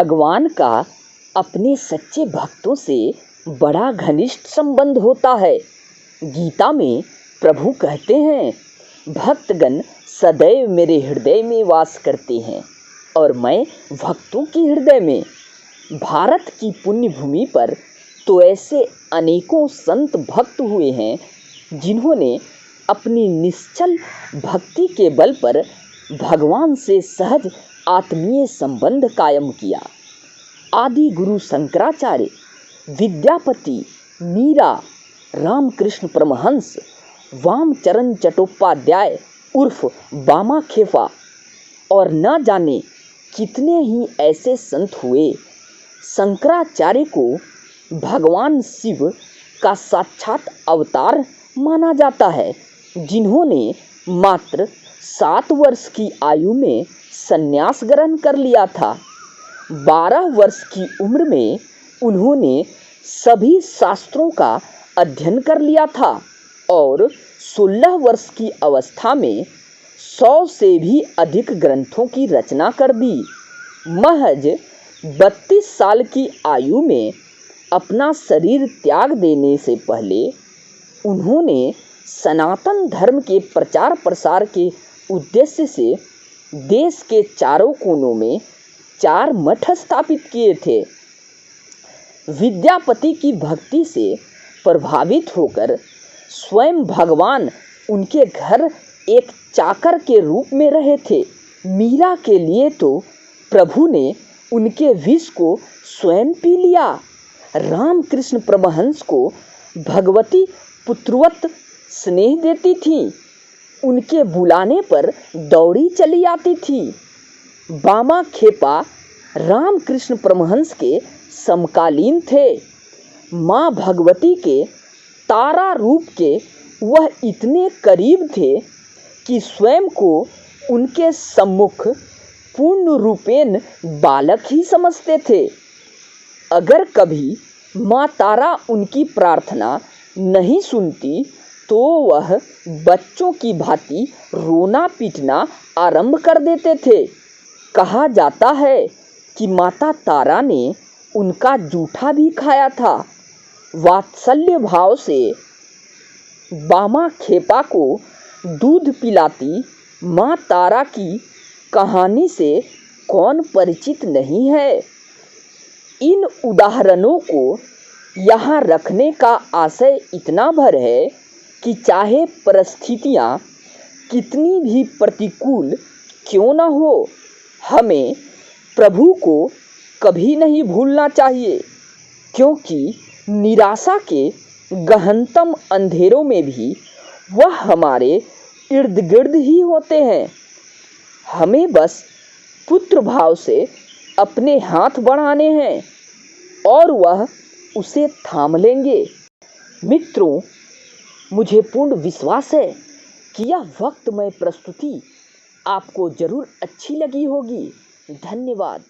भगवान का अपने सच्चे भक्तों से बड़ा घनिष्ठ संबंध होता है। गीता में प्रभु कहते हैं, भक्तगण सदैव मेरे हृदय में वास करते हैं और मैं भक्तों के हृदय में। भारत की पुण्य भूमि पर तो ऐसे अनेकों संत भक्त हुए हैं जिन्होंने अपनी निश्चल भक्ति के बल पर भगवान से सहज आत्मीय संबंध कायम किया। आदि गुरु शंकराचार्य, विद्यापति, मीरा, रामकृष्ण परमहंस, वामचरण चट्टोपाध्याय उर्फ बामा खेपा और न जाने कितने ही ऐसे संत हुए। शंकराचार्य को भगवान शिव का साक्षात अवतार माना जाता है, जिन्होंने मात्र 7 वर्ष की आयु में संन्यास ग्रहण कर लिया था। 12 वर्ष की उम्र में उन्होंने सभी शास्त्रों का अध्ययन कर लिया था और 16 वर्ष की अवस्था में 100 से भी अधिक ग्रंथों की रचना कर दी। महज 32 साल की आयु में अपना शरीर त्याग देने से पहले उन्होंने सनातन धर्म के प्रचार प्रसार के उद्देश्य से देश के चारों कोनों में 4 मठ स्थापित किए थे। विद्यापति की भक्ति से प्रभावित होकर स्वयं भगवान उनके घर एक चाकर के रूप में रहे थे। मीरा के लिए तो प्रभु ने उनके विष को स्वयं पी लिया। रामकृष्ण परमहंस को भगवती पुत्रवत स्नेह देती थी, उनके बुलाने पर दौड़ी चली आती थी। बामा खेपा रामकृष्ण परमहंस के समकालीन थे। माँ भगवती के तारा रूप के वह इतने करीब थे कि स्वयं को उनके सम्मुख पूर्ण रूपेण बालक ही समझते थे। अगर कभी माँ तारा उनकी प्रार्थना नहीं सुनती तो वह बच्चों की भांति रोना पीटना आरंभ कर देते थे। कहा जाता है कि माता तारा ने उनका जूठा भी खाया था। वात्सल्य भाव से बामा खेपा को दूध पिलाती माँ तारा की कहानी से कौन परिचित नहीं है। इन उदाहरणों को यहाँ रखने का आशय इतना भर है कि चाहे परिस्थितियाँ कितनी भी प्रतिकूल क्यों न हो, हमें प्रभु को कभी नहीं भूलना चाहिए, क्योंकि निराशा के गहनतम अंधेरों में भी वह हमारे इर्द गिर्द ही होते हैं। हमें बस पुत्र भाव से अपने हाथ बढ़ाने हैं और वह उसे थाम लेंगे। मित्रों, मुझे पूर्ण विश्वास है कि यह वक्तमय प्रस्तुति आपको जरूर अच्छी लगी होगी। धन्यवाद।